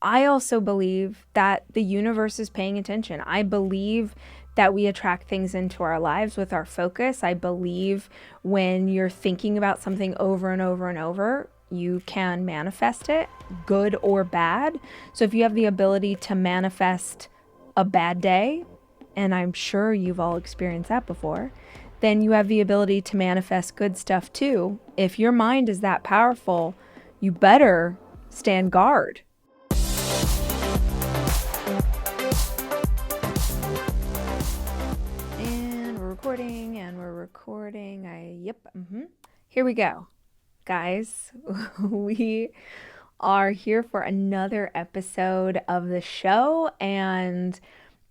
I also believe that the universe is paying attention. I believe that we attract things into our lives with our focus. I believe when you're thinking about something over and over and over, you can manifest it, good or bad. So if you have the ability to manifest a bad day, and I'm sure you've all experienced that before, then you have the ability to manifest good stuff too. If your mind is that powerful, you better stand guard. And we're recording. Here we go. Guys, we are here for another episode of the show, and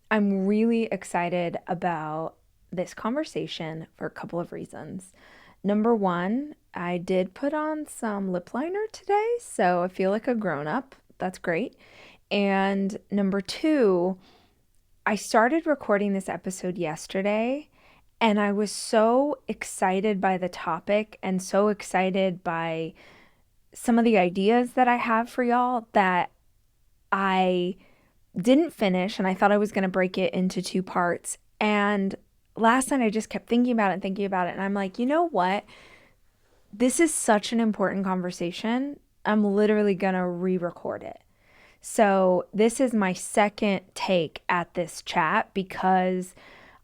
I'm really excited about this conversation for a couple of reasons. Number one, I did put on some lip liner today, so I feel like a grown-up. That's great. And number two, I started recording this episode yesterday, and I was so excited by the topic and so excited by some of the ideas that I have for y'all that I didn't finish, and I thought I was going to break it into two parts. And last night I just kept thinking about it, and I'm like, you know what? This is such an important conversation. I'm literally going to re-record it. So this is my second take at this chat because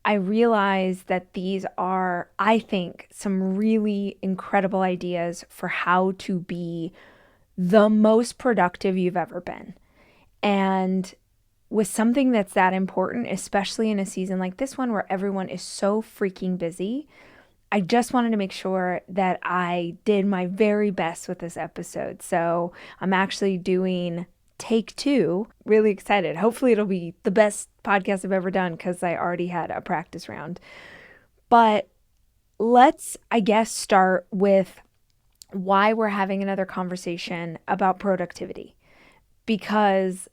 I realize that these are, I think, some really incredible ideas for how to be the most productive you've ever been. And with something that's that important, especially in a season like this one where everyone is so freaking busy, I just wanted to make sure that I did my very best with this episode. So I'm actually doing take two. Really excited. Hopefully it'll be the best podcast I've ever done because I already had a practice round. But let's, I guess, start with why we're having another conversation about productivity. Because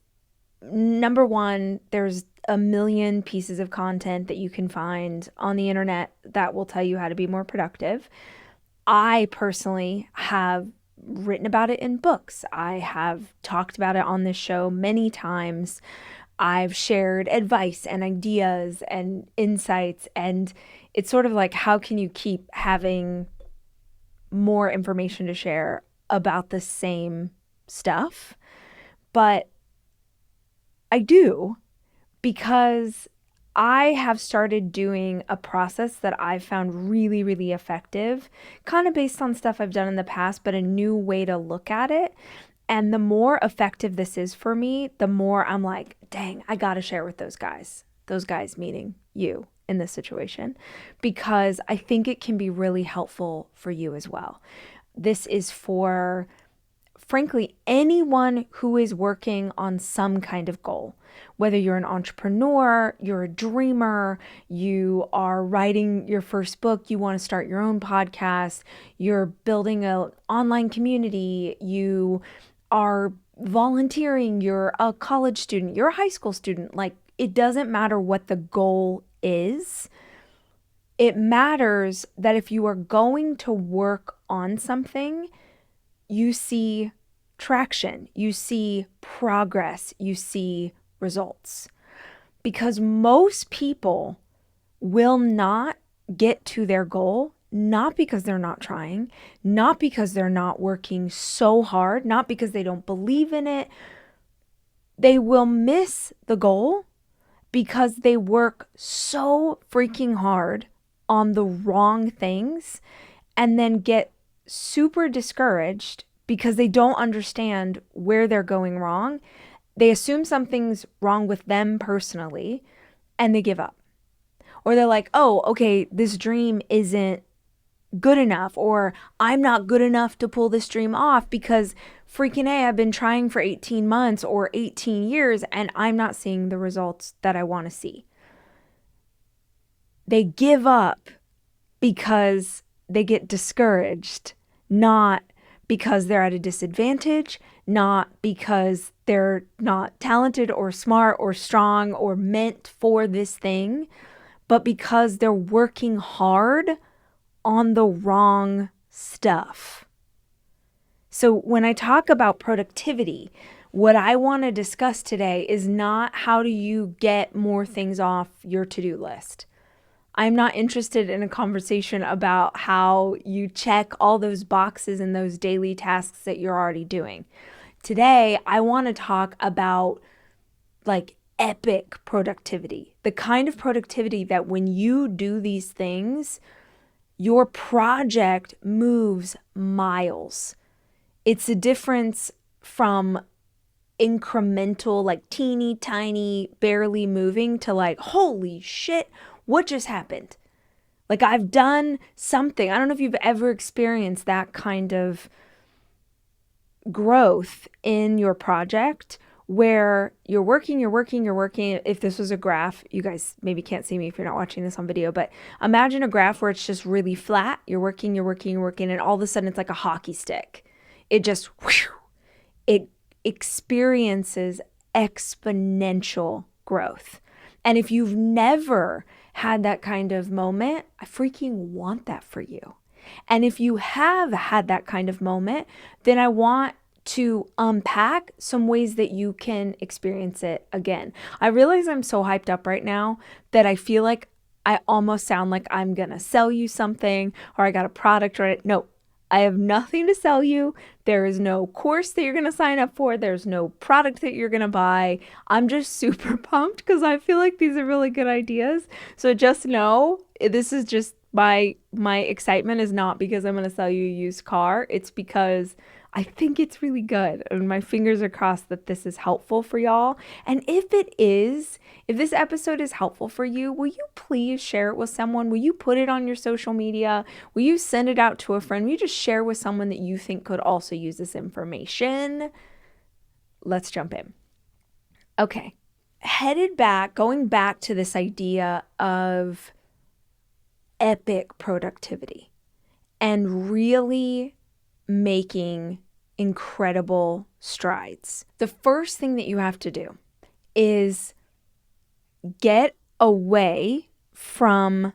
number one, there's a million pieces of content that you can find on the internet that will tell you how to be more productive. I personally have written about it in books. I have talked about it on this show many times. I've shared advice and ideas and insights, and it's sort of like, how can you keep having more information to share about the same stuff? But I do, because I have started doing a process that I've found really, really effective, kind of based on stuff I've done in the past, but a new way to look at it. And the more effective this is for me, the more I'm like, dang, I got to share with those guys. Those guys meaning you in this situation, because I think it can be really helpful for you as well. This is for, frankly, anyone who is working on some kind of goal. Whether you're an entrepreneur, you're a dreamer, you are writing your first book, you want to start your own podcast, you're building an online community, you are volunteering, you're a college student, you're a high school student. Like, it doesn't matter what the goal is. It matters that if you are going to work on something, you see traction, you see progress, you see results. Because most people will not get to their goal, not because they're not trying, not because they're not working so hard, not because they don't believe in it. They will miss the goal because they work so freaking hard on the wrong things and then get super discouraged because they don't understand where they're going wrong. They assume something's wrong with them personally, and they give up. Or they're like, oh, okay, this dream isn't good enough, or I'm not good enough to pull this dream off because freaking A, I've been trying for 18 months or 18 years, and I'm not seeing the results that I want to see. They give up because they get discouraged, not because they're at a disadvantage, not because they're not talented or smart or strong or meant for this thing, but because they're working hard on the wrong stuff. So when I talk about productivity, What I want to discuss today is not how do you get more things off your to-do list. I'm not interested in a conversation about how you check all those boxes and those daily tasks that you're already doing. Today, I want to talk about like epic productivity, the kind of productivity that when you do these things, your project moves miles. It's a difference from incremental, like teeny tiny, barely moving to like, holy shit, what just happened? Like I've done something. I don't know if you've ever experienced that kind of growth in your project where you're working. If this was a graph, you guys maybe can't see me if you're not watching this on video, but imagine a graph where it's just really flat. You're working, and all of a sudden it's like a hockey stick. It just, whew, it experiences exponential growth. And if you've never had that kind of moment, I freaking want that for you. And if you have had that kind of moment, then I want to unpack some ways that you can experience it again. I realize I'm so hyped up right now that I feel like I almost sound like I'm going to sell you something or I got a product or no. I have nothing to sell you. There is no course that you're going to sign up for. There's no product that you're going to buy. I'm just super pumped because I feel like these are really good ideas. So just know this is just my excitement is not because I'm going to sell you a used car. It's because I think it's really good. And my fingers are crossed that this is helpful for y'all. And if it is, if this episode is helpful for you, will you please share it with someone? Will you put it on your social media? Will you send it out to a friend? Will you just share with someone that you think could also use this information? Let's jump in. Okay. Going back to this idea of epic productivity and really making incredible strides. The first thing that you have to do is get away from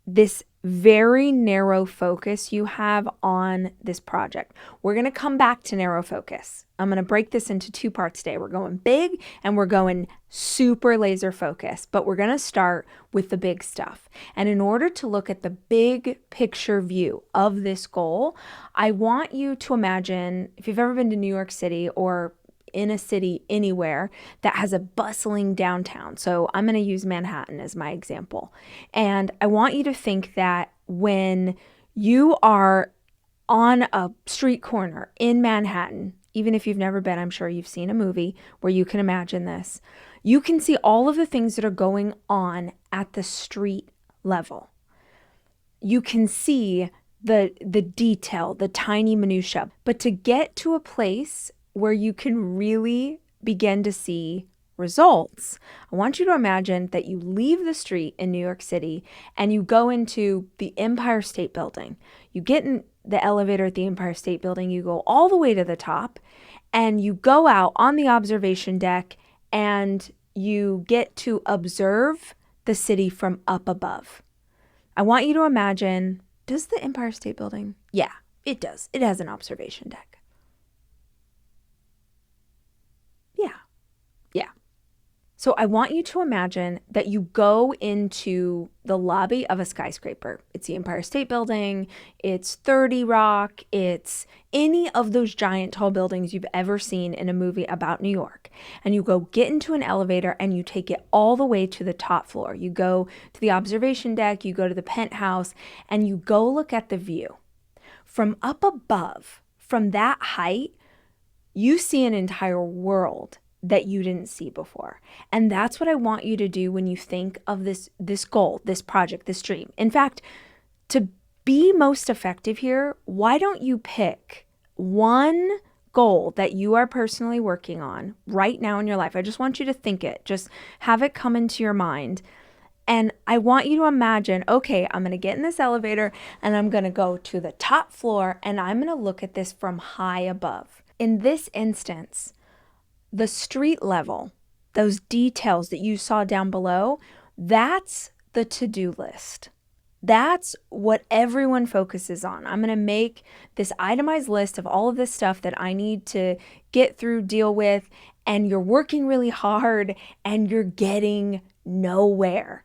this very narrow focus you have on this project. We're going to come back to narrow focus. I'm going to break this into two parts today. We're going big and we're going super laser focus, but we're going to start with the big stuff. And in order to look at the big picture view of this goal, I want you to imagine if you've ever been to New York City or in a city anywhere that has a bustling downtown. So I'm going to use Manhattan as my example. And I want you to think that when you are on a street corner in Manhattan, even if you've never been, I'm sure you've seen a movie where you can imagine this. You can see all of the things that are going on at the street level. You can see the detail, the tiny minutia. But to get to a place where you can really begin to see results, I want you to imagine that you leave the street in New York City and you go into the Empire State Building. You get in the elevator at the Empire State Building, you go all the way to the top, and you go out on the observation deck and you get to observe the city from up above. I want you to imagine, does the Empire State Building? Yeah, it does. It has an observation deck. Yeah. So I want you to imagine that you go into the lobby of a skyscraper. It's the Empire State Building, it's 30 Rock, it's any of those giant tall buildings you've ever seen in a movie about New York. And you go get into an elevator and you take it all the way to the top floor. You go to the observation deck, you go to the penthouse, and you go look at the view. From up above, from that height, you see an entire world that you didn't see before. And that's what I want you to do when you think of this goal, this project, this dream. In fact, to be most effective here, why don't you pick one goal that you are personally working on right now in your life? I just want you to think it, just have it come into your mind. And I want you to imagine, okay, I'm going to get in this elevator and I'm going to go to the top floor and I'm going to look at this from high above. In this instance, the street level, those details that you saw down below, that's the to-do list. That's what everyone focuses on. I'm going to make this itemized list of all of this stuff that I need to get through, deal with, and you're working really hard and you're getting nowhere,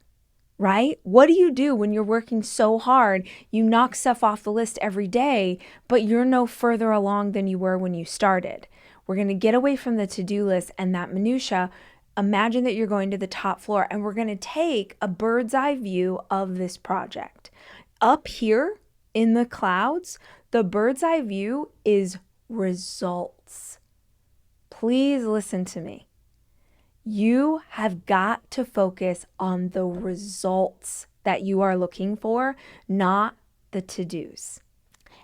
right? What do you do when you're working so hard? You knock stuff off the list every day, but you're no further along than you were when you started. We're going to get away from the to-do list and that minutia. Imagine that you're going to the top floor and we're going to take a bird's eye view of this project. Up here in the clouds, the bird's eye view is results. Please listen to me. You have got to focus on the results that you are looking for, not the to-dos.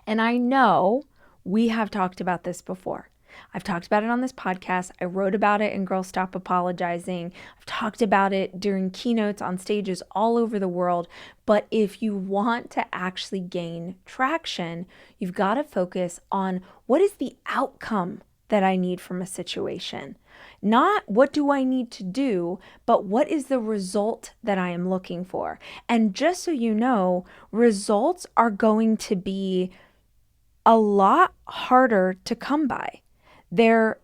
And I know we have talked about this before. I've talked about it on this podcast. I wrote about it in Girl Stop Apologizing. I've talked about it during keynotes on stages all over the world. But if you want to actually gain traction, you've got to focus on what is the outcome that I need from a situation. Not what do I need to do, but what is the result that I am looking for. And just so you know, results are going to be a lot harder to come by. They're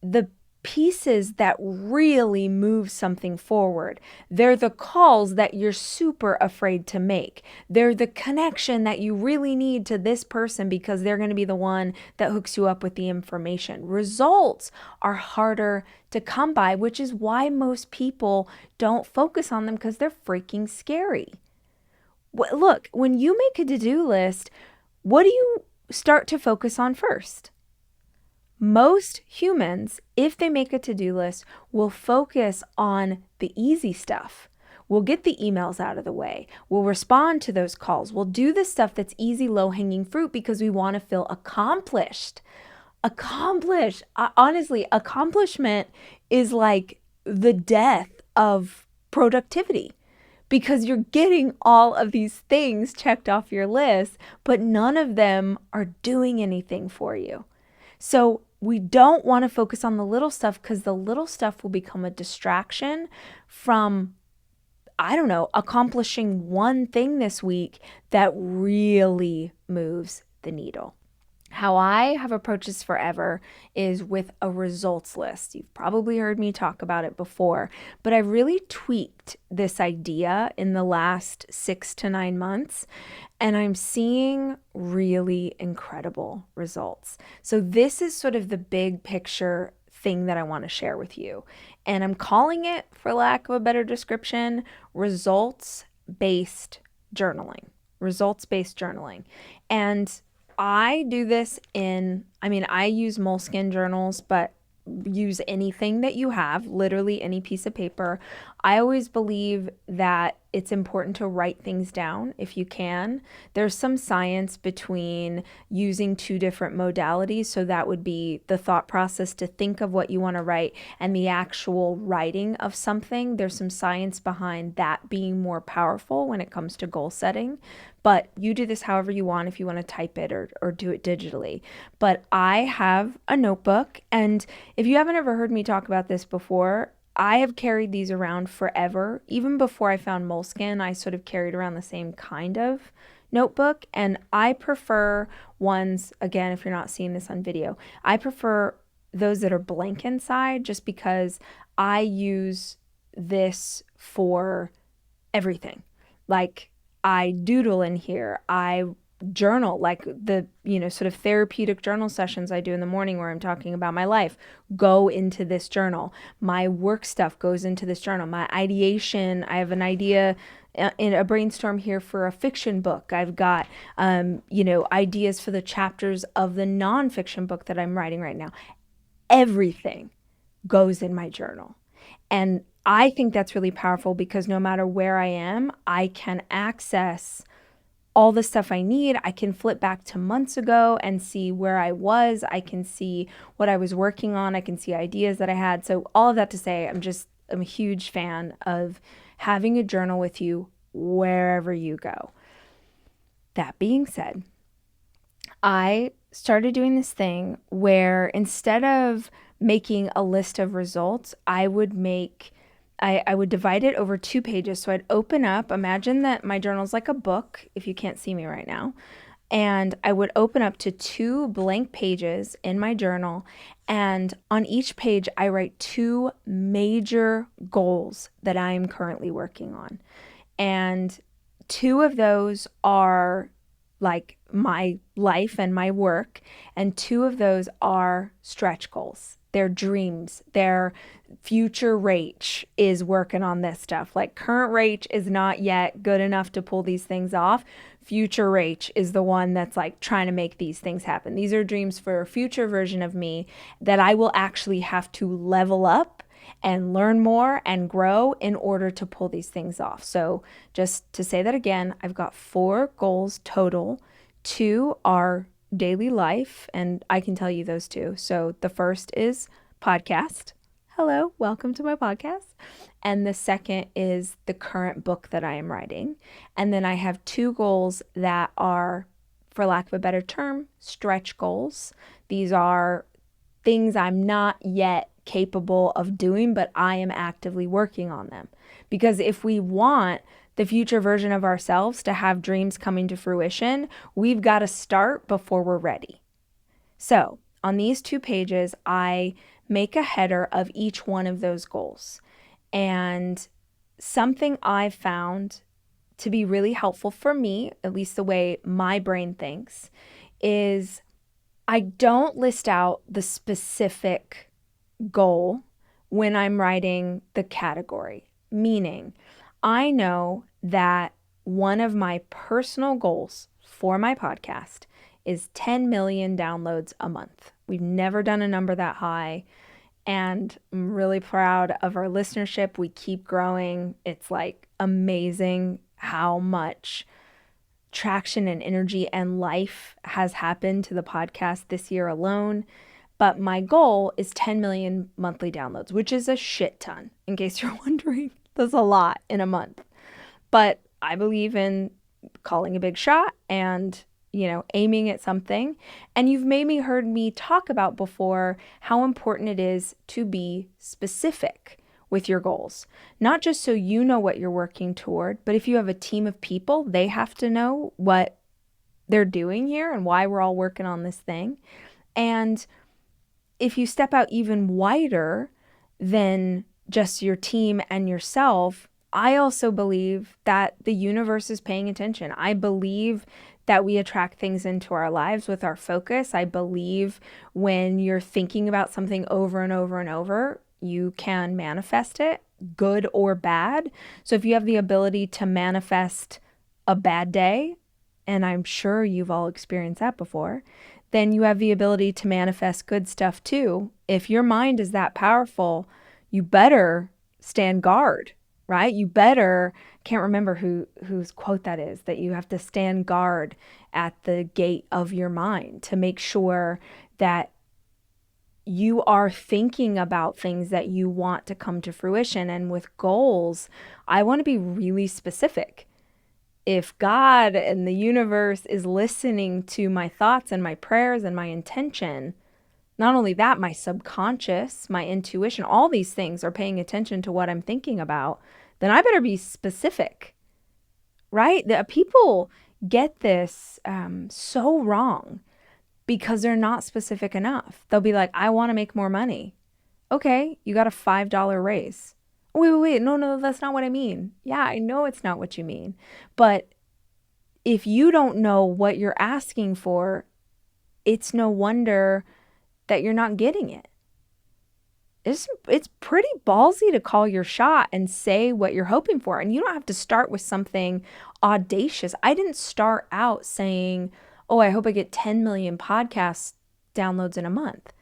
the pieces that really move something forward. They're the calls that you're super afraid to make. They're the connection that you really need to this person because they're going to be the one that hooks you up with the information. Results are harder to come by, which is why most people don't focus on them because they're freaking scary. Look, when you make a to-do list, what do you start to focus on first? Most humans, if they make a to-do list, will focus on the easy stuff. We'll get the emails out of the way. We'll respond to those calls. We'll do the stuff that's easy, low-hanging fruit because we want to feel accomplished. Honestly, accomplishment is like the death of productivity because you're getting all of these things checked off your list, but none of them are doing anything for you. So we don't want to focus on the little stuff because the little stuff will become a distraction from, accomplishing one thing this week that really moves the needle. How I have approached this forever is with a results list. You've probably heard me talk about it before, but I've really tweaked this idea in the last 6 to 9 months, and I'm seeing really incredible results. So this is sort of the big picture thing that I want to share with you. And I'm calling it, for lack of a better description, results-based journaling. Results-based journaling. And I do this I use Moleskine journals, but use anything that you have, literally any piece of paper. I always believe that it's important to write things down if you can. There's some science between using 2 different modalities. So that would be the thought process to think of what you want to write and the actual writing of something. There's some science behind that being more powerful when it comes to goal setting. But you do this however you want if you want to type it or do it digitally. But I have a notebook, and if you haven't ever heard me talk about this before, I have carried these around forever. Even before I found Moleskine, I sort of carried around the same kind of notebook, and I prefer ones, again, if you're not seeing this on video, I prefer those that are blank inside just because I use this for everything. Like, I doodle in here, I journal, like the, sort of therapeutic journal sessions I do in the morning where I'm talking about my life, go into this journal. My work stuff goes into this journal. My ideation, I have an idea in a brainstorm here for a fiction book. I've got, ideas for the chapters of the nonfiction book that I'm writing right now. Everything goes in my journal. And I think that's really powerful because no matter where I am, I can access all the stuff I need. I can flip back to months ago and see where I was. I can see what I was working on. I can see ideas that I had. So all of that to say, I'm a huge fan of having a journal with you wherever you go. That being said, I started doing this thing where instead of making a list of results, I would make I would divide it over 2 pages. So I'd open up, imagine that my journal's like a book, if you can't see me right now. And I would open up to 2 blank pages in my journal. And on each page, I write 2 major goals that I am currently working on. And 2 of those are like my life and my work, and 2 of those are stretch goals. They're dreams. Their future Rach is working on this stuff. Like current Rach is not yet good enough to pull these things off. Future Rach is the one that's like trying to make these things happen. These are dreams for a future version of me that I will actually have to level up and learn more and grow in order to pull these things off. So just to say that again, I've got 4 goals total. 2 are daily life, and I can tell you those 2. So the first is podcast. Hello, welcome to my podcast. And the second is the current book that I am writing. And then I have 2 goals that are, for lack of a better term, stretch goals. These are things I'm not yet capable of doing, but I am actively working on them. Because if we want the future version of ourselves to have dreams coming to fruition, we've got to start before we're ready. So on these 2 pages, I make a header of each one of those goals. And something I've found to be really helpful for me, at least the way my brain thinks, is I don't list out the specific goal when I'm writing the category, meaning I know that one of my personal goals for my podcast is 10 million downloads a month. We've never done a number that high, and I'm really proud of our listenership. We keep growing. It's like amazing how much traction and energy and life has happened to the podcast this year alone. But my goal is 10 million monthly downloads, which is a shit ton, in case you're wondering. That's a lot in a month. But I believe in calling a big shot and, aiming at something. And you've maybe heard me talk about before how important it is to be specific with your goals. Not just so you know what you're working toward, but if you have a team of people, they have to know what they're doing here and why we're all working on this thing. And if you step out even wider than just your team and yourself, I also believe that the universe is paying attention. I believe that we attract things into our lives with our focus. I believe when you're thinking about something over and over and over, you can manifest it, good or bad. So if you have the ability to manifest a bad day, and I'm sure you've all experienced that before, then you have the ability to manifest good stuff too. If your mind is that powerful, you better stand guard, right? You better, can't remember whose quote that is, that you have to stand guard at the gate of your mind to make sure that you are thinking about things that you want to come to fruition. And with goals, I want to be really specific. If God and the universe is listening to my thoughts and my prayers and my intention, not only that, my subconscious, my intuition, all these things are paying attention to what I'm thinking about, then I better be specific, right? People get this so wrong because they're not specific enough. They'll be like, I want to make more money. Okay, you got a $5 raise. Wait, no, that's not what I mean. Yeah, I know it's not what you mean. But if you don't know what you're asking for, it's no wonder that you're not getting it. It's pretty ballsy to call your shot and say what you're hoping for. And you don't have to start with something audacious. I didn't start out saying, oh, I hope I get 10 million podcast downloads in a month.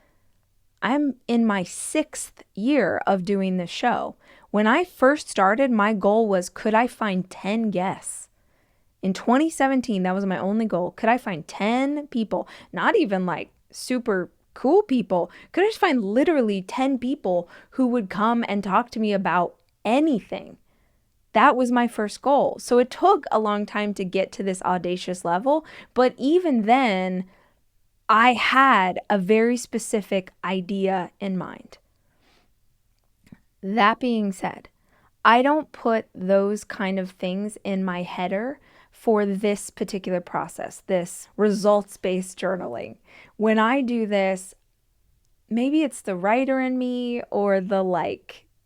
I'm in my 6th year of doing this show. When I first started, my goal was, could I find 10 guests? In 2017, that was my only goal. Could I find 10 people? Not even like super cool people. Could I just find literally 10 people who would come and talk to me about anything? That was my first goal. So it took a long time to get to this audacious level. But even then, I had a very specific idea in mind. That being said, I don't put those kind of things in my header for this particular process, this results-based journaling. When I do this, maybe it's the writer in me or the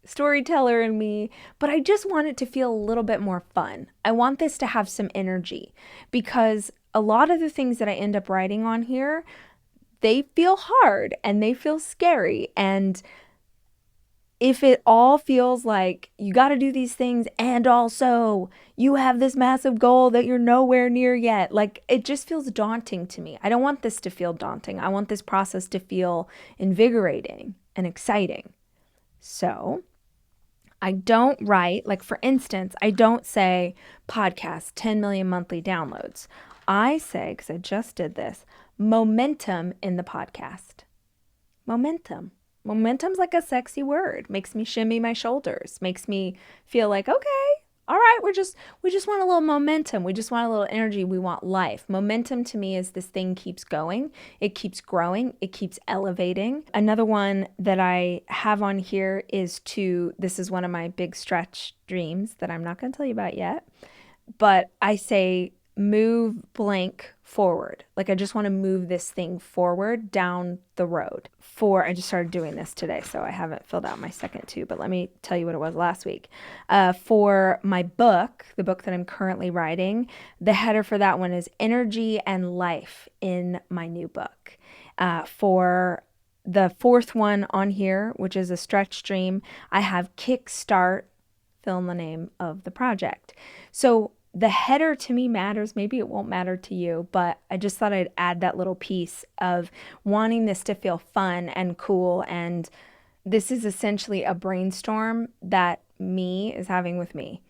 storyteller in me, but I just want it to feel a little bit more fun. I want this to have some energy because a lot of the things that I end up writing on here, they feel hard and they feel scary. And if it all feels like you got to do these things and also you have this massive goal that you're nowhere near yet, like it just feels daunting to me. I don't want this to feel daunting. I want this process to feel invigorating and exciting. So I don't write, like for instance, I don't say podcast, 10 million monthly downloads. I say, because I just did this, momentum in the podcast. Momentum. Momentum's like a sexy word. Makes me shimmy my shoulders. Makes me feel like, okay, all right, we just want a little momentum. We just want a little energy. We want life. Momentum to me is this thing keeps going. It keeps growing. It keeps elevating. Another one that I have on here is this is one of my big stretch dreams that I'm not going to tell you about yet, but I say move blank forward. Like I just want to move this thing forward down the road. I just started doing this today, so I haven't filled out my second two, but let me tell you what it was last week. For my book, the book that I'm currently writing, the header for that one is energy and life in my new book. For the fourth one on here, which is a stretch dream, I have kickstart, fill in the name of the project. So the header to me matters. Maybe it won't matter to you, but I just thought I'd add that little piece of wanting this to feel fun and cool. And this is essentially a brainstorm that me is having with me.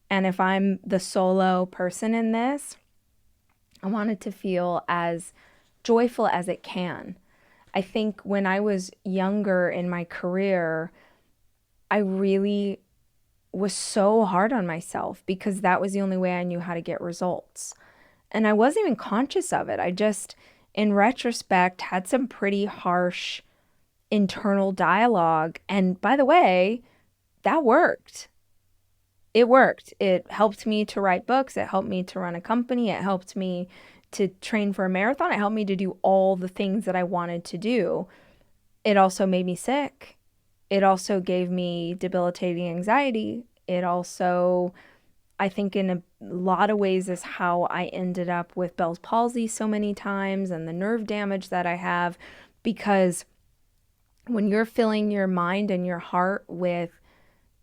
And if I'm the solo person in this, I want it to feel as joyful as it can. I think when I was younger in my career, I really was so hard on myself because that was the only way I knew how to get results. And I wasn't even conscious of it. I just, in retrospect, had some pretty harsh internal dialogue. And by the way, that worked. It worked. It helped me to write books. It helped me to run a company. It helped me to train for a marathon. It helped me to do all the things that I wanted to do. It also made me sick. It also gave me debilitating anxiety. It also, I think in a lot of ways, is how I ended up with Bell's palsy so many times and the nerve damage that I have, because when you're filling your mind and your heart with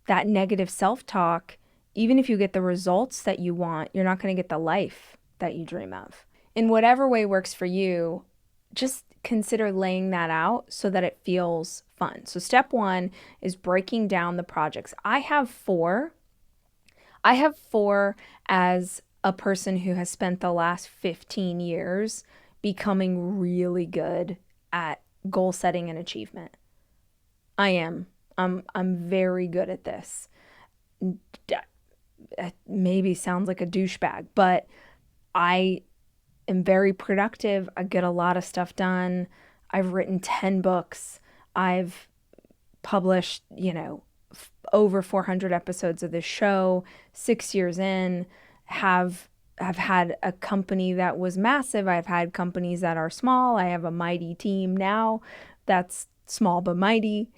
that negative self-talk, even if you get the results that you want, you're not going to get the life that you dream of. In whatever way works for you, just consider laying that out so that it feels fun. So step one is breaking down the projects. I have four as a person who has spent the last 15 years becoming really good at goal setting and achievement. I am. I'm very good at this. It maybe sounds like a douchebag, but I am very productive. I get a lot of stuff done. I've written 10 books. I've published, over 400 episodes of this show, 6 years in, have had a company that was massive. I've had companies that are small. I have a mighty team now that's small but mighty.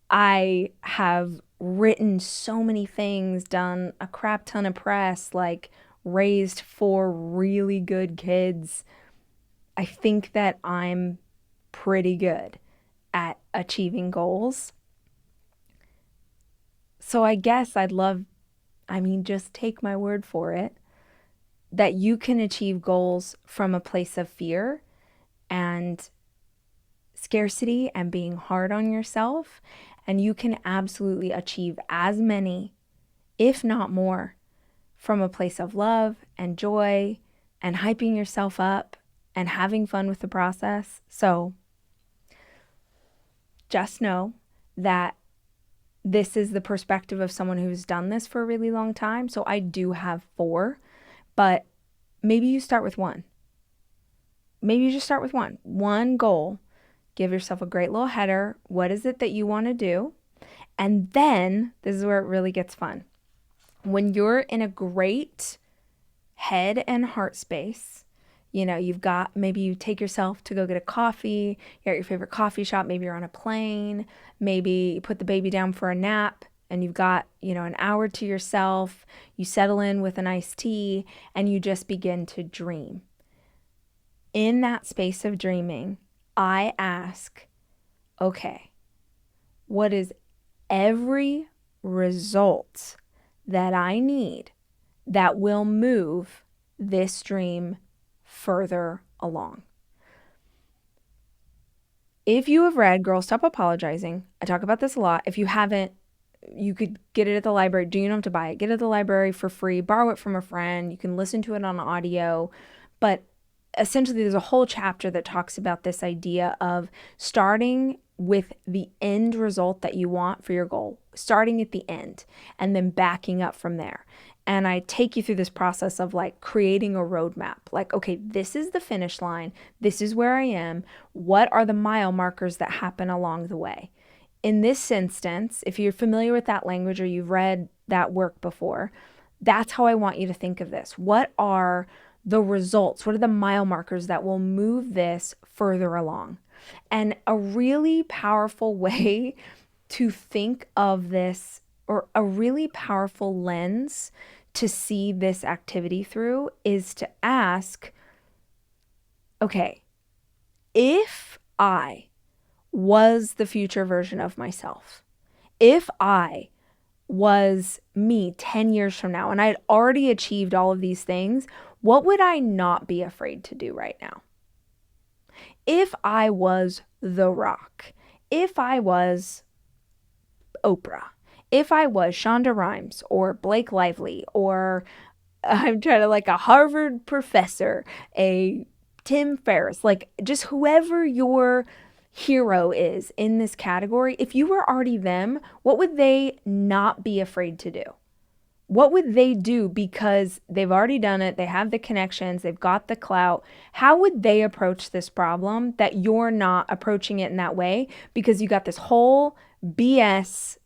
I have written so many things, done a crap ton of press, raised 4 really good kids. I think that I'm pretty good at achieving goals. So I guess just take my word for it, that you can achieve goals from a place of fear and scarcity and being hard on yourself. And you can absolutely achieve as many, if not more, from a place of love and joy and hyping yourself up and having fun with the process. So just know that this is the perspective of someone who's done this for a really long time. So I do have 4, but maybe you start with 1. Maybe you just start with 1 goal. Give yourself a great little header. What is it that you want to do? And then this is where it really gets fun. When you're in a great head and heart space, you've got, maybe you take yourself to go get a coffee, you're at your favorite coffee shop, maybe you're on a plane, maybe you put the baby down for a nap and you've got, an hour to yourself, you settle in with an iced tea and you just begin to dream. In that space of dreaming, I ask, okay, what is every result that I need that will move this dream further along? If you have read Girl Stop Apologizing, I talk about this a lot. If you haven't, you could get it at the library. You don't have to buy it. Get it at the library for free. Borrow it from a friend. You can listen to it on audio. But essentially, there's a whole chapter that talks about this idea of starting with the end result that you want for your goal, starting at the end and then backing up from there. And I take you through this process of like creating a roadmap. Like, okay, this is the finish line. This is where I am. What are the mile markers that happen along the way? In this instance, if you're familiar with that language or you've read that work before, that's how I want you to think of this. What are the results? What are the mile markers that will move this further along? And a really powerful way to think of this, or a really powerful lens to see this activity through, is to ask, okay, if I was the future version of myself, if I was me 10 years from now and I had already achieved all of these things, what would I not be afraid to do right now? If I was The Rock, if I was Oprah, if I was Shonda Rhimes or Blake Lively, or I'm trying to like a Harvard professor, a Tim Ferriss, like just whoever your hero is in this category, if you were already them, what would they not be afraid to do? What would they do because they've already done it? They have the connections, they've got the clout. How would they approach this problem that you're not approaching it in that way because you got this whole BS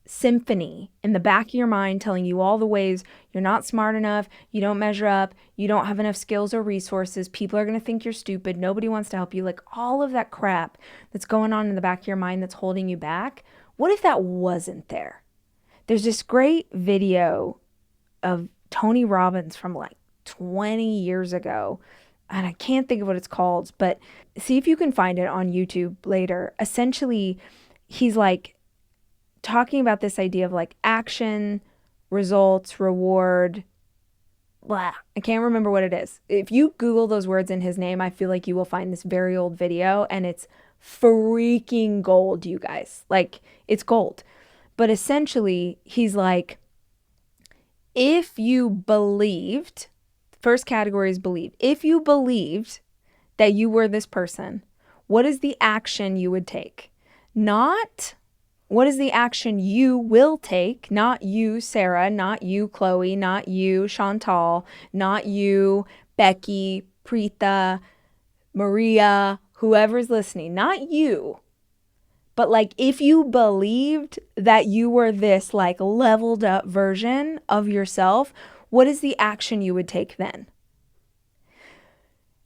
symphony in the back of your mind telling you all the ways you're not smart enough, you don't measure up, you don't have enough skills or resources, people are going to think you're stupid, nobody wants to help you, like all of that crap that's going on in the back of your mind that's holding you back? What if that wasn't there? There's this great video of Tony Robbins from like 20 years ago, and I can't think of what it's called, but see if you can find it on YouTube later. Essentially, he's like talking about this idea of like action, results, reward, blah. I can't remember what it is. If you Google those words in his name, I feel like you will find this very old video, and it's freaking gold, you guys. Like, it's gold. But essentially, he's like, if you believed, first category is believe. If you believed that you were this person, what is the action you would take? Not what is the action you will take, not you, Sarah, not you, Chloe, not you, Chantal, not you, Becky, Preetha, Maria, whoever's listening, not you. But like, if you believed that you were this like leveled up version of yourself, what is the action you would take then?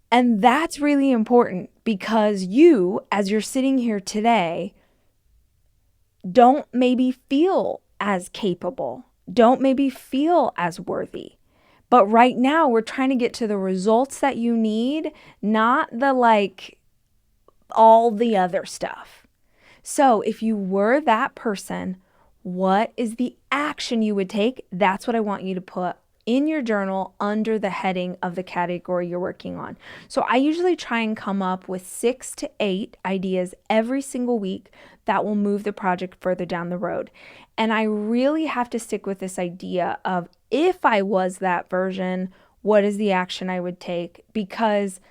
And that's really important because you, as you're sitting here today, don't maybe feel as capable, don't maybe feel as worthy. But right now we're trying to get to the results that you need, not the like all the other stuff. So if you were that person, what is the action you would take? That's what I want you to put in your journal under the heading of the category you're working on. So I usually try and come up with 6 to 8 ideas every single week that will move the project further down the road. And I really have to stick with this idea of, if I was that version, what is the action I would take? Because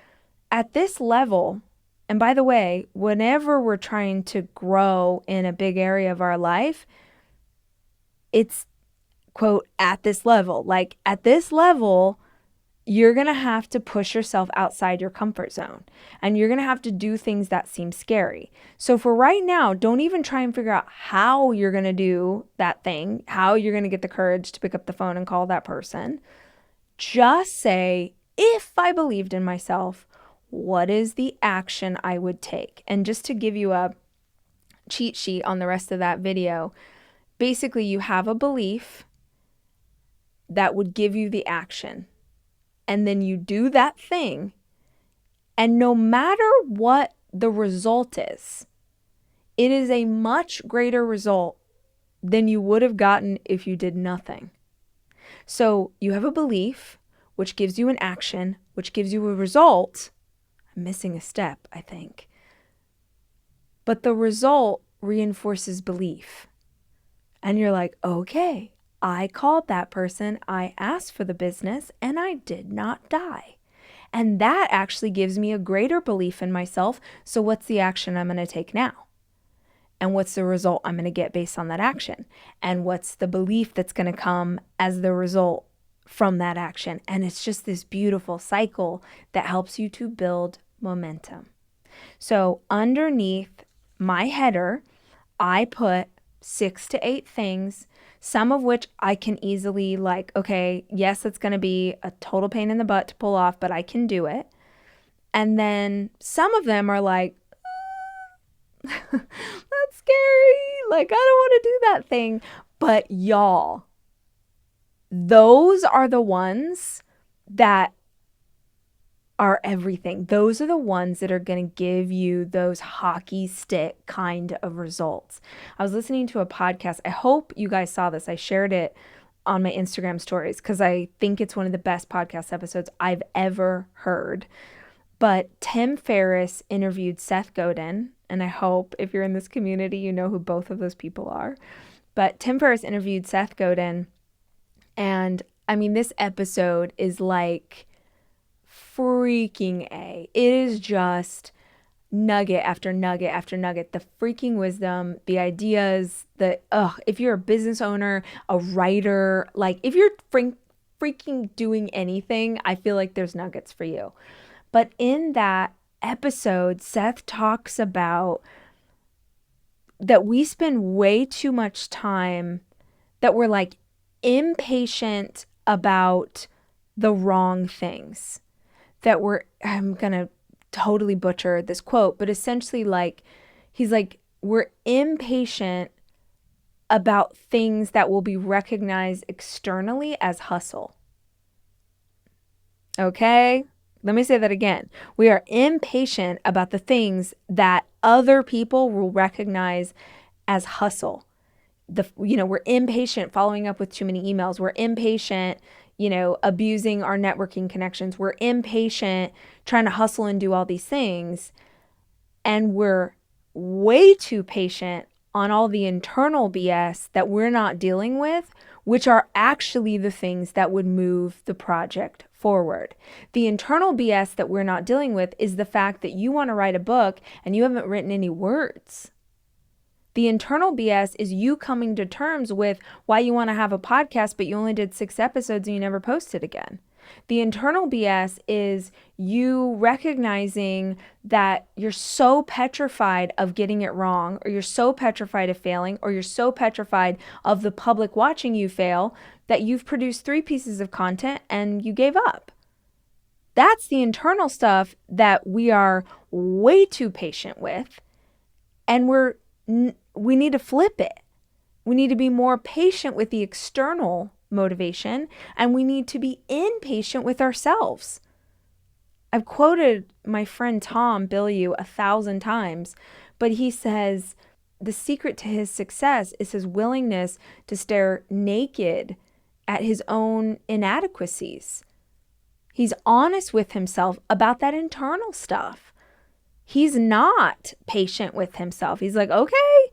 at this level, and by the way, whenever we're trying to grow in a big area of our life, it's, quote, at this level. Like, at this level, you're going to have to push yourself outside your comfort zone, and you're going to have to do things that seem scary. So for right now, don't even try and figure out how you're going to do that thing, how you're going to get the courage to pick up the phone and call that person. Just say, if I believed in myself, what is the action I would take? And just to give you a cheat sheet on the rest of that video, basically you have a belief that would give you the action. And then you do that thing, and no matter what the result is, it is a much greater result than you would have gotten if you did nothing. So you have a belief, which gives you an action, which gives you a result. I'm missing a step, I think. But the result reinforces belief. And you're like, okay, I called that person, I asked for the business, and I did not die. And that actually gives me a greater belief in myself. So what's the action I'm going to take now? And what's the result I'm going to get based on that action? And what's the belief that's going to come as the result from that action? And it's just this beautiful cycle that helps you to build momentum. So underneath my header, I put 6 to 8 things, some of which I can easily okay, yes, it's going to be a total pain in the butt to pull off, but I can do it. And then some of them are like, that's scary. I don't want to do that thing. But y'all, those are the ones that are everything. Those are the ones that are going to give you those hockey stick kind of results. I was listening to a podcast. I hope you guys saw this. I shared it on my Instagram stories because I think it's one of the best podcast episodes I've ever heard. But Tim Ferriss interviewed Seth Godin, and I hope if you're in this community, you know who both of those people are. But Tim Ferriss interviewed Seth Godin, and I mean, this episode is like freaking A. It is just nugget after nugget after nugget. The freaking wisdom, the ideas, if you're a business owner, a writer, if you're freaking doing anything, I feel like there's nuggets for you. But in that episode, Seth talks about that we spend way too much time that we're impatient about the wrong things. I'm going to totally butcher this quote, but essentially he's like, we're impatient about things that will be recognized externally as hustle. Okay? Let me say that again. We are impatient about the things that other people will recognize as hustle. We're impatient following up with too many emails. We're impatient abusing our networking connections. We're impatient trying to hustle and do all these things. And we're way too patient on all the internal BS that we're not dealing with, which are actually the things that would move the project forward. The internal BS that we're not dealing with is the fact that you want to write a book and you haven't written any words. The internal BS is you coming to terms with why you want to have a podcast, but you only did 6 episodes and you never posted again. The internal BS is you recognizing that you're so petrified of getting it wrong, or you're so petrified of failing, or you're so petrified of the public watching you fail that you've produced 3 pieces of content and you gave up. That's the internal stuff that we are way too patient with, and we need to flip it. We need to be more patient with the external motivation, and we need to be impatient with ourselves. I've quoted my friend Tom Bilyeu 1,000 times, but he says the secret to his success is his willingness to stare naked at his own inadequacies. He's honest with himself about that internal stuff. He's not patient with himself. He's like, okay,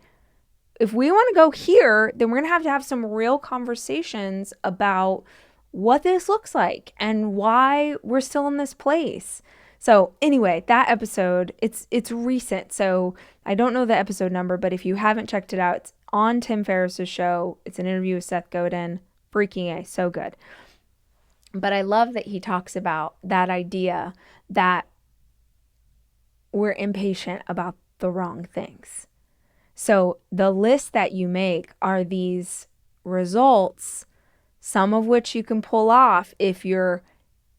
if we want to go here, then we're going to have some real conversations about what this looks like and why we're still in this place. So anyway, that episode, it's recent. So I don't know the episode number, but if you haven't checked it out, it's on Tim Ferriss's show. It's an interview with Seth Godin. Freaking A, so good. But I love that he talks about that idea that we're impatient about the wrong things. So the list that you make are these results, some of which you can pull off if you're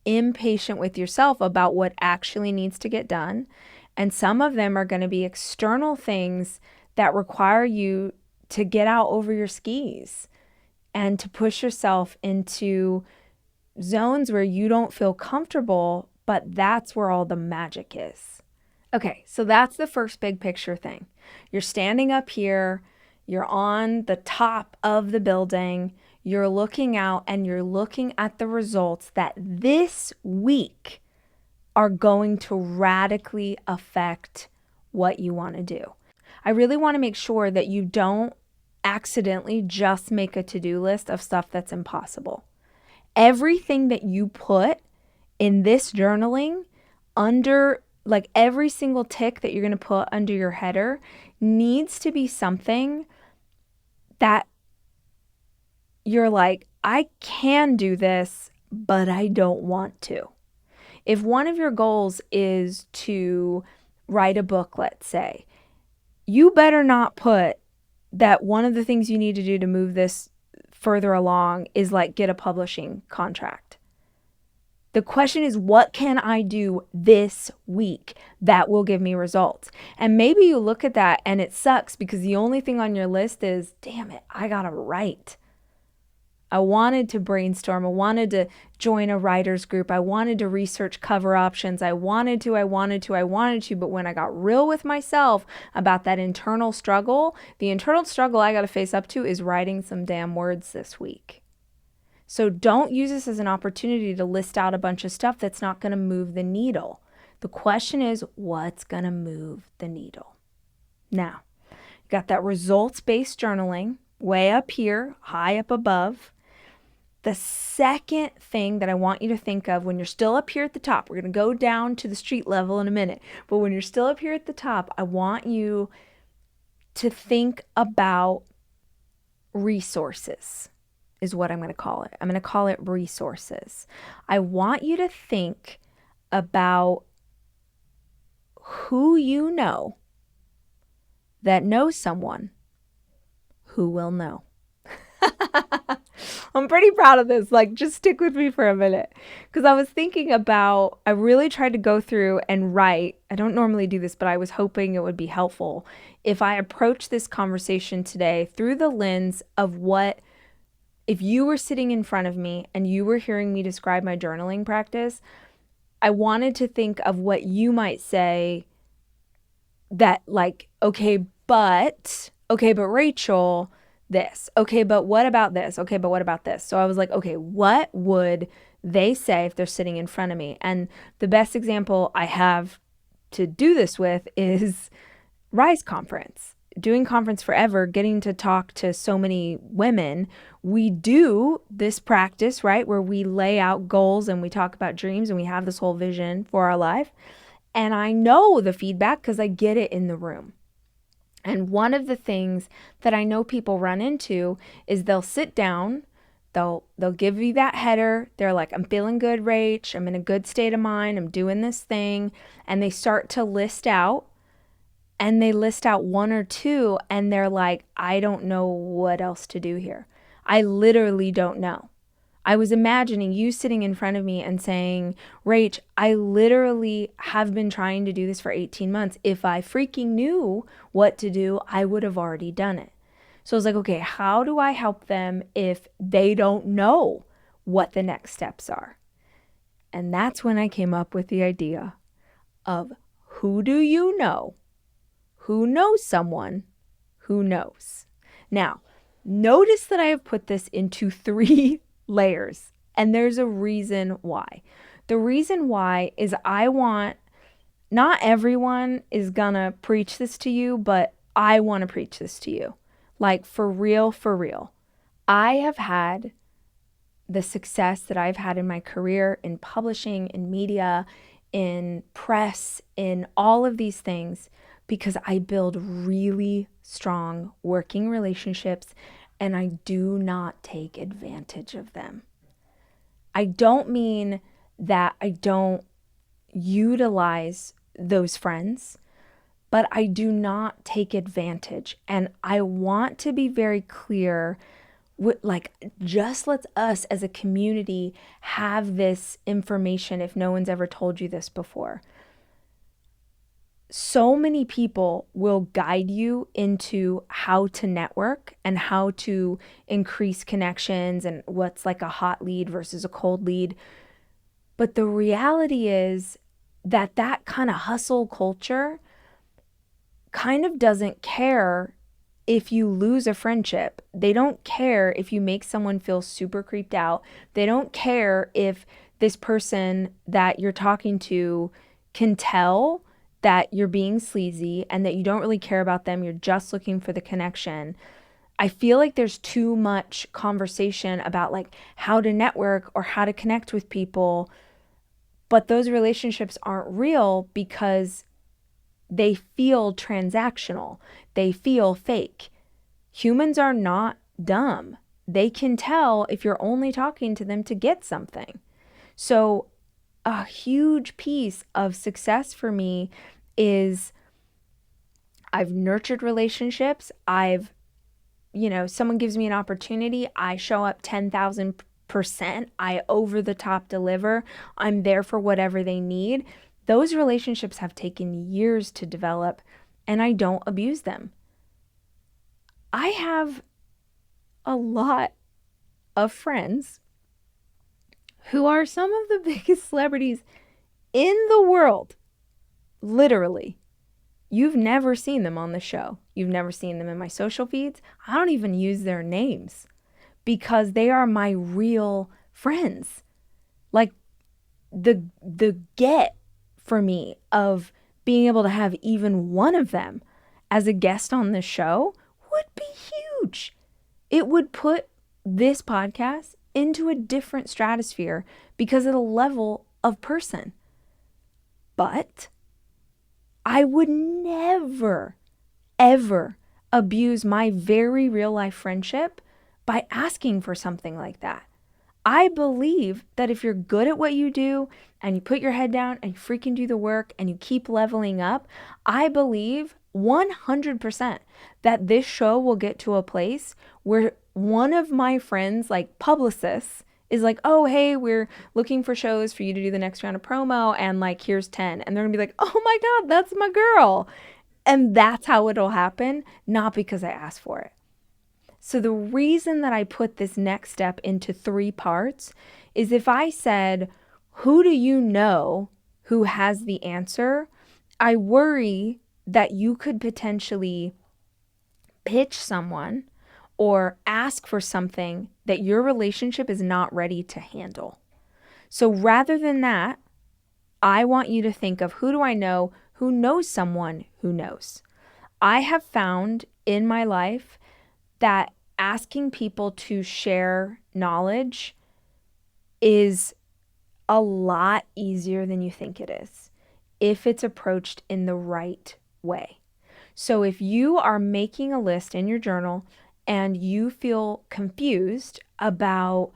impatient with yourself about what actually needs to get done. And some of them are going to be external things that require you to get out over your skis and to push yourself into zones where you don't feel comfortable, but that's where all the magic is. Okay, so that's the first big picture thing. You're standing up here, you're on the top of the building, you're looking out and you're looking at the results that this week are going to radically affect what you want to do. I really want to make sure that you don't accidentally just make a to-do list of stuff that's impossible. Everything that you put in this journaling under, like every single tick that you're going to put under your header needs to be something that you're like, I can do this, but I don't want to. If one of your goals is to write a book, let's say, you better not put that one of the things you need to do to move this further along is like get a publishing contract. The question is, what can I do this week that will give me results? And maybe you look at that and it sucks because the only thing on your list is, damn it, I gotta write. I wanted to brainstorm. I wanted to join a writer's group. I wanted to research cover options. I wanted to. But when I got real with myself about that internal struggle, the internal struggle I got to face up to is writing some damn words this week. So don't use this as an opportunity to list out a bunch of stuff that's not going to move the needle. The question is, what's going to move the needle? Now, you got that results-based journaling way up here, high up above. The second thing that I want you to think of when you're still up here at the top, we're going to go down to the street level in a minute, but when you're still up here at the top, I want you to think about resources, is what I'm going to call it. I'm going to call it resources. I want you to think about who you know that knows someone who will know. I'm pretty proud of this. Like, just stick with me for a minute. Because I was thinking about, I really tried to go through and write. I don't normally do this, but I was hoping it would be helpful if I approach this conversation today through the lens of what, if you were sitting in front of me and you were hearing me describe my journaling practice, I wanted to think of what you might say that like, okay, but Rachel, this. Okay, but what about this? Okay, but what about this? So I was like, okay, what would they say if they're sitting in front of me? And the best example I have to do this with is Rise Conference. Doing conference forever, getting to talk to so many women, we do this practice, right, where we lay out goals and we talk about dreams and we have this whole vision for our life. And I know the feedback because I get it in the room. And one of the things that I know people run into is they'll sit down, they'll give you that header. They're like, I'm feeling good, Rach. I'm in a good state of mind. I'm doing this thing. And they start to list out, and they list out one or two, and they're like, I don't know what else to do here. I literally don't know. I was imagining you sitting in front of me and saying, Rach, I literally have been trying to do this for 18 months. If I freaking knew what to do, I would have already done it. So I was like, okay, how do I help them if they don't know what the next steps are? And that's when I came up with the idea of who do you know who knows someone who knows. Now, notice that I have put this into 3 layers, and there's a reason why. The reason why is I want, not everyone is gonna preach this to you, but I want to preach this to you. Like, for real, for real. I have had the success that I've had in my career, in publishing, in media, in press, in all of these things, because I build really strong working relationships and I do not take advantage of them. I don't mean that I don't utilize those friends, but I do not take advantage. And I want to be very clear with, like, just let us as a community have this information if no one's ever told you this before. So many people will guide you into how to network and how to increase connections and what's like a hot lead versus a cold lead. But the reality is that that kind of hustle culture kind of doesn't care if you lose a friendship. They don't care if you make someone feel super creeped out. They don't care if this person that you're talking to can tell that you're being sleazy and that you don't really care about them. You're just looking for the connection. I feel like there's too much conversation about like how to network or how to connect with people, but those relationships aren't real because they feel transactional. They feel fake. Humans are not dumb. They can tell if you're only talking to them to get something. So a huge piece of success for me is I've nurtured relationships. Someone gives me an opportunity. I show up 10,000%. I over the top deliver. I'm there for whatever they need. Those relationships have taken years to develop, and I don't abuse them. I have a lot of friends who are some of the biggest celebrities in the world. Literally. You've never seen them on the show. You've never seen them in my social feeds. I don't even use their names because they are my real friends. Like the get for me of being able to have even one of them as a guest on the show would be huge. It would put this podcast into a different stratosphere because of the level of person. But I would never, ever abuse my very real life friendship by asking for something like that. I believe that if you're good at what you do and you put your head down and you freaking do the work and you keep leveling up, I believe 100% that this show will get to a place where one of my friends, like publicists, is like, oh, hey, we're looking for shows for you to do the next round of promo and like, here's 10. And they're gonna be like, oh my God, that's my girl. And that's how it'll happen, not because I asked for it. So the reason that I put this next step into 3 parts is if I said, who do you know who has the answer? I worry that you could potentially pitch someone or ask for something that your relationship is not ready to handle. So rather than that, I want you to think of who do I know who knows someone who knows. I have found in my life that asking people to share knowledge is a lot easier than you think it is if it's approached in the right way. So if you are making a list in your journal and you feel confused about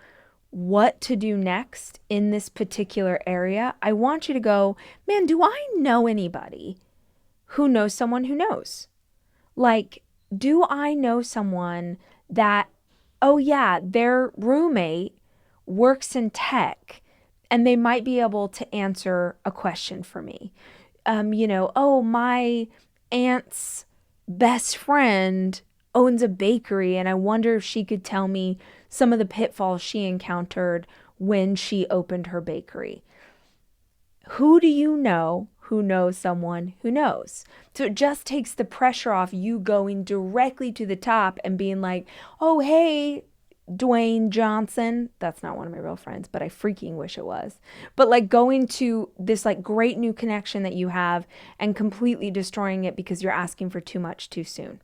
what to do next in this particular area, I want you to go, man, do I know anybody who knows someone who knows? Like, do I know someone that, oh yeah, their roommate works in tech and they might be able to answer a question for me? Oh, my aunt's best friend owns a bakery and I wonder if she could tell me some of the pitfalls she encountered when she opened her bakery. Who do you know who knows someone who knows? So it just takes the pressure off you going directly to the top and being like, oh, hey, Dwayne Johnson. That's not one of my real friends, but I freaking wish it was. But like going to this like great new connection that you have and completely destroying it because you're asking for too much too soon.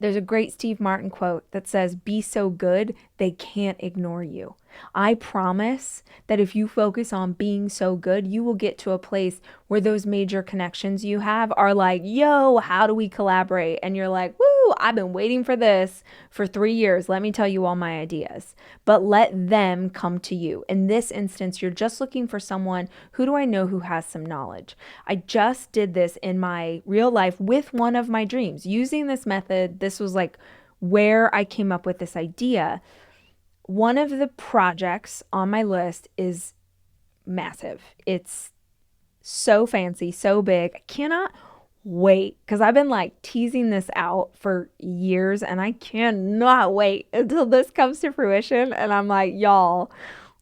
There's a great Steve Martin quote that says, be so good, they can't ignore you. I promise that if you focus on being so good, you will get to a place where those major connections you have are like, yo, how do we collaborate? And you're like, woo, I've been waiting for this for 3 years. Let me tell you all my ideas. But let them come to you. In this instance, you're just looking for someone, who do I know who has some knowledge? I just did this in my real life with one of my dreams. Using this method, this was like where I came up with this idea. One of the projects on my list is massive. It's so fancy, so big. I cannot wait, because I've been like teasing this out for years and I cannot wait until this comes to fruition. And I'm like, y'all,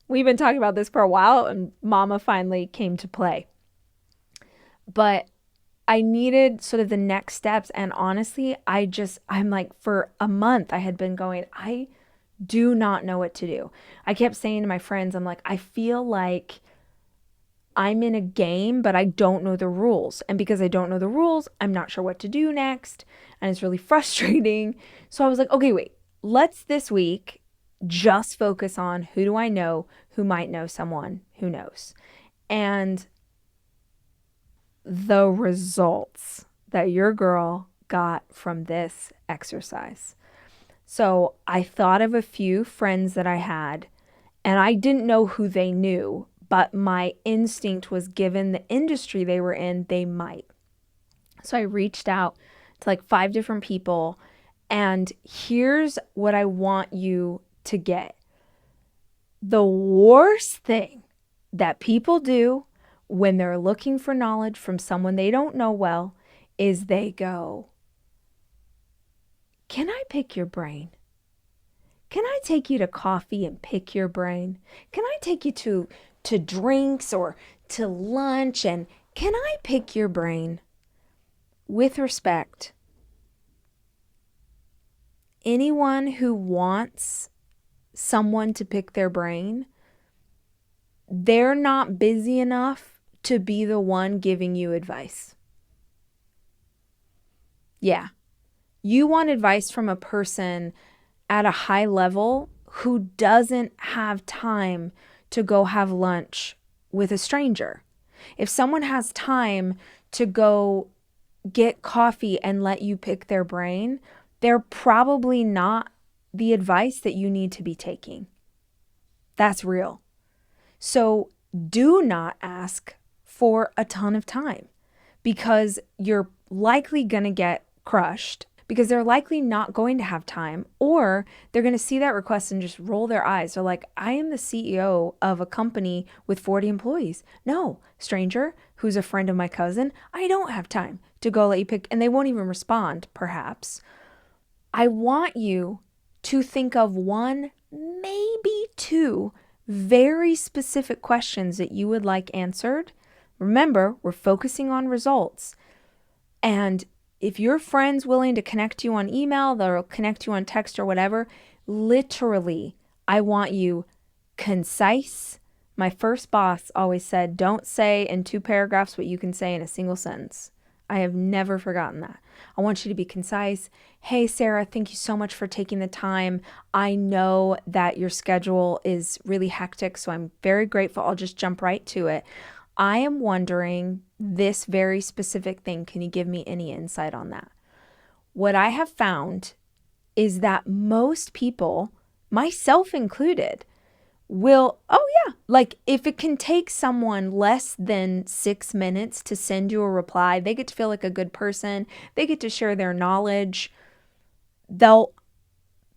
we've been talking about this for a while and mama finally came to play. But I needed sort of the next steps. And honestly, I'm like, for a month I had been going, I do not know what to do. I kept saying to my friends, I'm like, I feel like I'm in a game, but I don't know the rules. And because I don't know the rules, I'm not sure what to do next. And it's really frustrating. So I was like, okay, wait, let's this week just focus on who do I know who might know someone who knows. And the results that your girl got from this exercise. So I thought of a few friends that I had, and I didn't know who they knew, but my instinct was, given the industry they were in, they might. So I reached out to like 5 different people, and here's what I want you to get. The worst thing that people do when they're looking for knowledge from someone they don't know well is they go, "Can I pick your brain? Can I take you to coffee and pick your brain? Can I take you to drinks or to lunch, and can I pick your brain?" With respect, anyone who wants someone to pick their brain, they're not busy enough to be the one giving you advice. Yeah. You want advice from a person at a high level who doesn't have time to go have lunch with a stranger. If someone has time to go get coffee and let you pick their brain, they're probably not the advice that you need to be taking. That's real. So do not ask for a ton of time, because you're likely going to get crushed, because they're likely not going to have time, or they're going to see that request and just roll their eyes. They're like, I am the CEO of a company with 40 employees. No, stranger who's a friend of my cousin, I don't have time to go let you pick. And they won't even respond, perhaps. I want you to think of 1, maybe 2 very specific questions that you would like answered. Remember, we're focusing on results. And if your friend's willing to connect you on email, they'll connect you on text or whatever. Literally, I want you concise. My first boss always said, don't say in 2 paragraphs what you can say in a single sentence. I have never forgotten that. I want you to be concise. Hey, Sarah, thank you so much for taking the time. I know that your schedule is really hectic, so I'm very grateful. I'll just jump right to it. I am wondering this very specific thing. Can you give me any insight on that? What I have found is that most people, myself included, will, oh yeah, like if it can take someone less than 6 minutes to send you a reply, they get to feel like a good person, they get to share their knowledge, they'll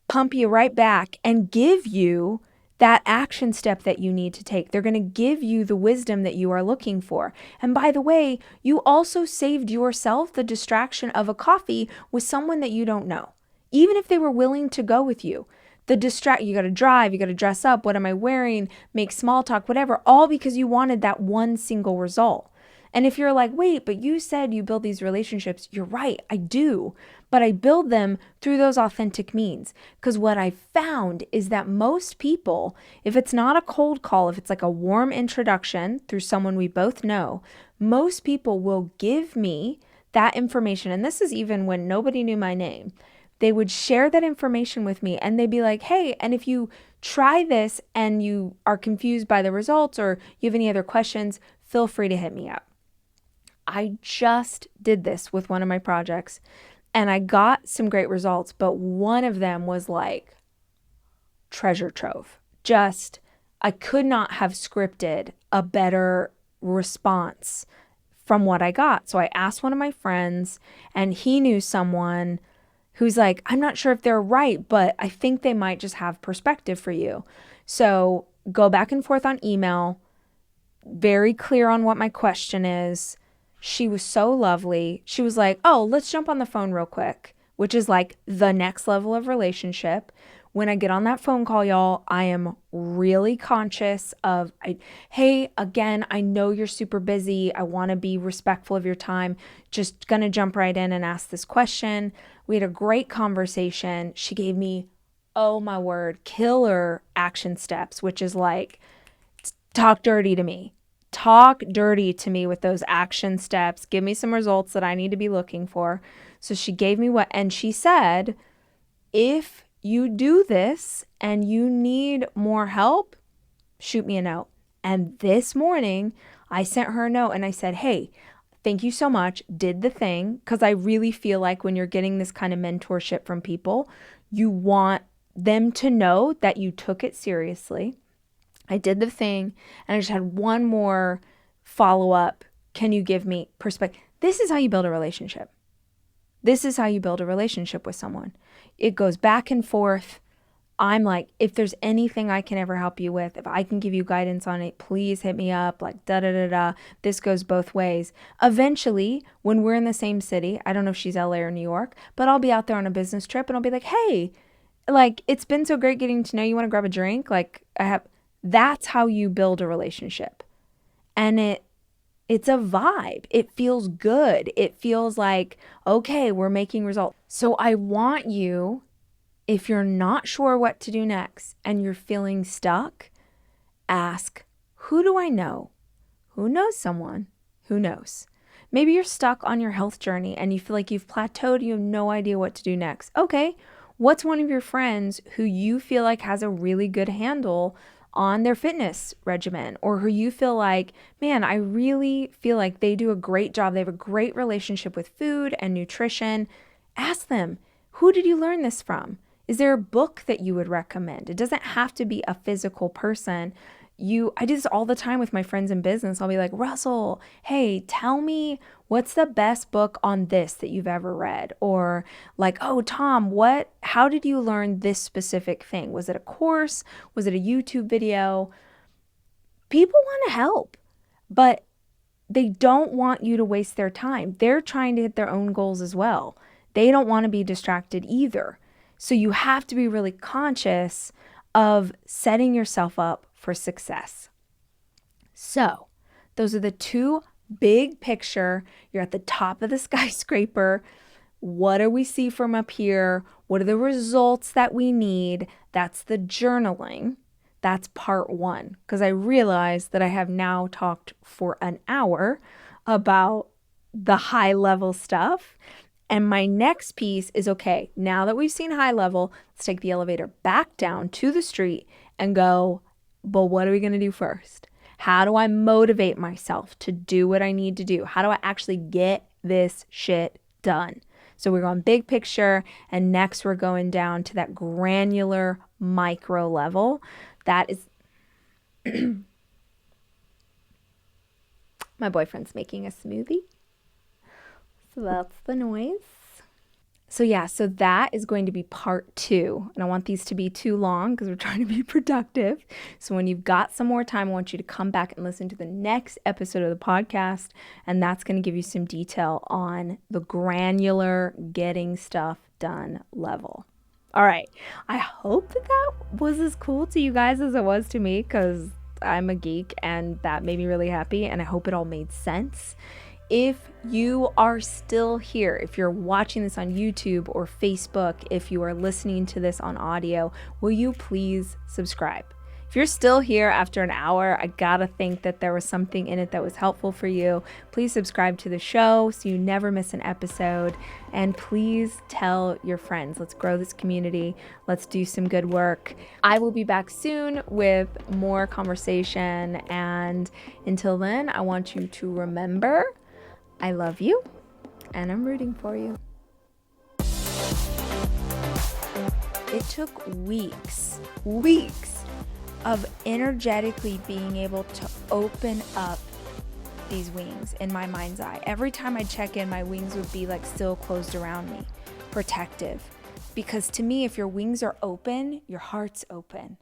pump you right back and give you that action step that you need to take. They're going to give you the wisdom that you are looking for. And by the way, you also saved yourself the distraction of a coffee with someone that you don't know. Even if they were willing to go with you, you got to drive, you got to dress up, what am I wearing, make small talk, whatever, all because you wanted that one single result. And if you're like, wait, but you said you build these relationships, you're right, I do. But I build them through those authentic means. Because what I found is that most people, if it's not a cold call, if it's like a warm introduction through someone we both know, most people will give me that information. And this is even when nobody knew my name. They would share that information with me and they'd be like, hey, and if you try this and you are confused by the results or you have any other questions, feel free to hit me up. I just did this with one of my projects. And I got some great results, but one of them was like treasure trove. Just, I could not have scripted a better response from what I got. So I asked one of my friends, and he knew someone who's like, I'm not sure if they're right, but I think they might just have perspective for you. So go back and forth on email, very clear on what my question is. She was so lovely. She was like, oh, let's jump on the phone real quick, which is like the next level of relationship. When I get on that phone call, y'all, I am really conscious of, hey, again, I know you're super busy. I want to be respectful of your time. Just going to jump right in and ask this question. We had a great conversation. She gave me, oh my word, killer action steps, which is like, talk dirty to me. Talk dirty to me with those action steps. Give me some results that I need to be looking for. So she gave me what, and she said, if you do this and you need more help, shoot me a note. And this morning, I sent her a note and I said, hey, thank you so much. Did the thing. Because I really feel like when you're getting this kind of mentorship from people, you want them to know that you took it seriously. I did the thing, and I just had one more follow-up. Can you give me perspective? This is how you build a relationship. This is how you build a relationship with someone. It goes back and forth. I'm like, if there's anything I can ever help you with, if I can give you guidance on it, please hit me up, like da-da-da-da. This goes both ways. Eventually, when we're in the same city, I don't know if she's LA or New York, but I'll be out there on a business trip, and I'll be like, hey, like, it's been so great getting to know you. Want to grab a drink? Like, that's how you build a relationship. And it's a vibe. It feels good. It feels like, okay, we're making results. So I want you, if you're not sure what to do next and you're feeling stuck, ask, who do I know? Who knows someone? Who knows? Maybe you're stuck on your health journey and you feel like you've plateaued. You have no idea what to do next. Okay, what's one of your friends who you feel like has a really good handle on their fitness regimen, or who you feel like, man, I really feel like they do a great job. They have a great relationship with food and nutrition. Ask them, who did you learn this from? Is there a book that you would recommend? It doesn't have to be a physical person. I do this all the time with my friends in business. I'll be like, Russell, hey, tell me what's the best book on this that you've ever read? Or like, oh, Tom, how did you learn this specific thing? Was it a course? Was it a YouTube video? People want to help, but they don't want you to waste their time. They're trying to hit their own goals as well. They don't want to be distracted either. So you have to be really conscious of setting yourself up for success. So those are the two big picture. You're at the top of the skyscraper. What do we see from up here? What are the results that we need? That's the journaling. That's part one, because I realized that I have now talked for an hour about the high level stuff. And my next piece is, okay, now that we've seen high level, let's take the elevator back down to the street and go, but what are we going to do first? How do I motivate myself to do what I need to do? How do I actually get this shit done? So we're going big picture, and next we're going down to that granular micro level. That is, my boyfriend's making a smoothie. So that's the noise. So yeah, so that is going to be part 2. And I want these to be too long because we're trying to be productive. So when you've got some more time, I want you to come back and listen to the next episode of the podcast. And that's going to give you some detail on the granular getting stuff done level. All right. I hope that was as cool to you guys as it was to me, because I'm a geek and that made me really happy. And I hope it all made sense. If you are still here, if you're watching this on YouTube or Facebook, if you are listening to this on audio, will you please subscribe? If you're still here after an hour, I gotta think that there was something in it that was helpful for you. Please subscribe to the show so you never miss an episode. And please tell your friends. Let's grow this community. Let's do some good work. I will be back soon with more conversation. And until then, I want you to remember, I love you, and I'm rooting for you. it took weeks of energetically being able to open up these wings in my mind's eye. Every time I'd check in, my wings would be like still closed around me, protective. Because to me, if your wings are open, your heart's open.